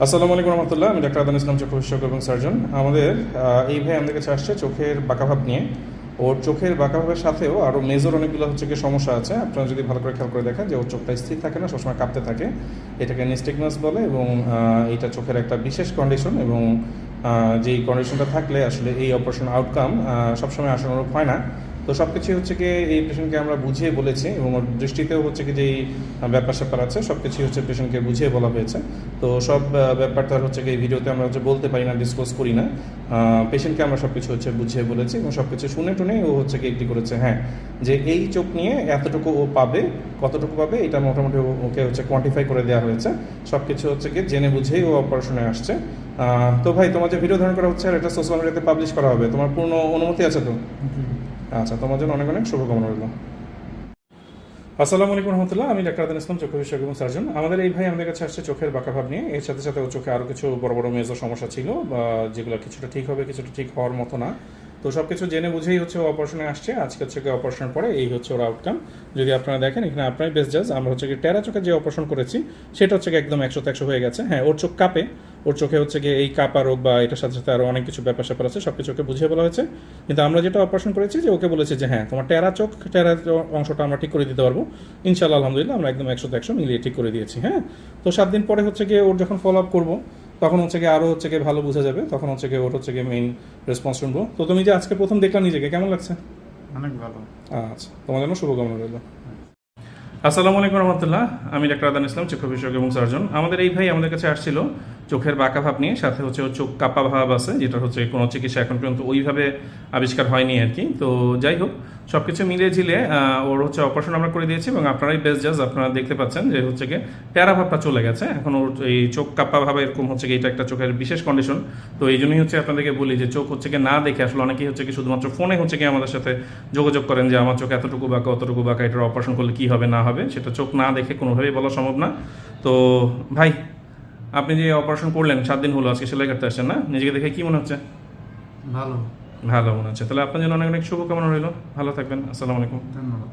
আসসালামু আলাইকুম রহমতুল্লাহ। আমি ডাক্তার আদান ইসলাম, চক্ষু বিশেষজ্ঞ এবং সার্জন। আমাদের এই ভাই আমাদের কাছে আসছে চোখের বাঁকাভাব নিয়ে। ওর চোখের বাঁকাভাবের সাথেও আরও মেজর অনেকগুলো হচ্ছে কি সমস্যা আছে। আপনারা যদি ভালো করে খেয়াল করে দেখেন যে ওর চোখটা স্থির থাকে না, সবসময় কাঁপতে থাকে। এটাকে নিস্টিগমাস বলে এবং এটা চোখের একটা বিশেষ কন্ডিশন এবং যেই কন্ডিশনটা থাকলে আসলে এই অপারেশন আউটকাম সবসময় আশানুরূপ হয় না। তো সব কিছুই হচ্ছে কি এই পেশেন্টকে আমরা বুঝিয়ে বলেছি এবং ওর দৃষ্টিতেও হচ্ছে কি যেই ব্যাপার স্যাপার আছে সব কিছুই হচ্ছে পেশেন্টকে বুঝিয়ে বলা হয়েছে। তো সব ব্যাপারটা হচ্ছে কি এই ভিডিওতে আমরা হচ্ছে বলতে পারি না, ডিসক্লোজ করি না। পেশেন্টকে আমরা সব কিছু হচ্ছে বুঝিয়ে বলেছি এবং সব কিছু শুনে টুনে ও হচ্ছে কি এগ্রি করেছে হ্যাঁ যে এই চোখ নিয়ে এতটুকু ও পাবে, কতটুকু পাবে এটা মোটামুটি ওকে হচ্ছে কোয়ান্টিফাই করে দেওয়া হয়েছে। সব কিছু হচ্ছে কি জেনে বুঝেই ও অপারেশনে আসছে। তো ভাই, তোমার যে ভিডিও ধারণ করা হচ্ছে আর এটা সোশ্যাল মিডিয়াতে পাবলিশ করা হবে, তোমার পূর্ণ অনুমতি আছে তো? আচ্ছা, তোমার জন্য অনেক অনেক শুভকামনা রইল। আসসালামু আলাইকুম রহমতুল্লাহ। আমি ডাক্তার আদান ইসলাম, চক্ষু বিশেষজ্ঞ এবং সার্জন। আমাদের এই ভাই আমাদের কাছে আসছে চোখের বাঁকাভাব নিয়ে। এর সাথে সাথে ও চোখে আরও কিছু বড় বড় মেজর সমস্যা ছিল বা যেগুলো কিছুটা ঠিক হবে কিছুটা ঠিক হওয়ার মতো না। তো সব কিছু জেনে বুঝেই হচ্ছে ও অপারেশনে আসছে। আজকে হচ্ছে অপারেশনের পরে এই হচ্ছে ওর আউটকাম। যদি আপনারা দেখেন এখানে আপনারাই বেস্ট জাজ। আমরা হচ্ছে কি টেরা চোখে যে অপারেশন করেছি সেটা হচ্ছে একদম 100-100 হয়ে গেছে। হ্যাঁ, ওর চোখ কাঁপে, ওর চোখে হচ্ছে গিয়ে এই কাপা রোগ বা এটার সাথে সাথে আরও অনেক কিছু ব্যাপার স্যাপার আছে, সব কিছু ওকে বুঝিয়ে বলা হয়েছে। কিন্তু আমরা যেটা অপারেশন করেছি যে ওকে বলেছি যে হ্যাঁ তোমার টেরা অংশটা আমরা ঠিক করে দিতে পারবো ইনশাআল্লাহ। আলহামদুলিল্লাহ আমরা একদম 100-100 মিলিয়ে ঠিক করে দিয়েছি। হ্যাঁ, তো 7 দিন পরে হচ্ছে গিয়ে ওর যখন ফলো আপ করবো তখন হচ্ছে গিয়ে আরও হচ্ছে গিয়ে ভালো বোঝা যাবে, তখন হচ্ছে গিয়ে ওর হচ্ছে গিয়ে মেইন রেসপন্স শুনবো। তো তুমি যে আজকে প্রথম দেখলাম নিজেকে, কেমন লাগছে? অনেক ভালো। আচ্ছা, তোমার জন্য শুভকামনা রইল। আসসালামু আলাইকুম রহমতুল্লাহ। আমি ডাক্তার আদান ইসলাম, চক্ষু বিশেষজ্ঞ এবং সার্জন। আমাদের এই ভাই আমাদের কাছে আসছিল চোখের বাঁকা ভাব নিয়ে, সাথে হচ্ছে ওর চোখ কাপ্পা ভাব আছে, যেটা হচ্ছে কোনো চিকিৎসা এখন পর্যন্ত ওইভাবে আবিষ্কার হয়নি আর কি। তো যাই হোক, সব কিছু মিলিয়ে ঝিলে ওর হচ্ছে অপারেশন আমরা করে দিয়েছি এবং আপনারাই বেস্ট জাজ। আপনারা দেখতে পাচ্ছেন যে হচ্ছে গিয়ে টেরা ভাবটা চলে গেছে। এখন ওর এই চোখ কাপ্পা ভাব এরকম হচ্ছে কি এটা একটা চোখের বিশেষ কন্ডিশন। তো এই জন্যই হচ্ছে আপনাদেরকে বলি যে চোখ হচ্ছে কি না দেখে আসলে অনেকেই হচ্ছে কি শুধুমাত্র ফোনে হচ্ছে কি আমাদের সাথে যোগাযোগ করেন যে আমার চোখ এতটুকু বাঁকা অতটুকু বাঁকা, এটার অপারেশন করলে কী হবে না হবে সেটা চোখ না দেখে কোনোভাবেই বলা সম্ভব না। তো ভাই, আপনি যে অপারেশন করলেন 7 দিন হলো, আজকে সেলাই করতে আসছেন না, নিজেকে দেখে কি মনে হচ্ছে? ভালো। ভালো মনে হচ্ছে। তাহলে আপনার জন্য অনেক অনেক শুভকামনা রইল। ভালো থাকবেন। আসসালামু আলাইকুম। ধন্যবাদ।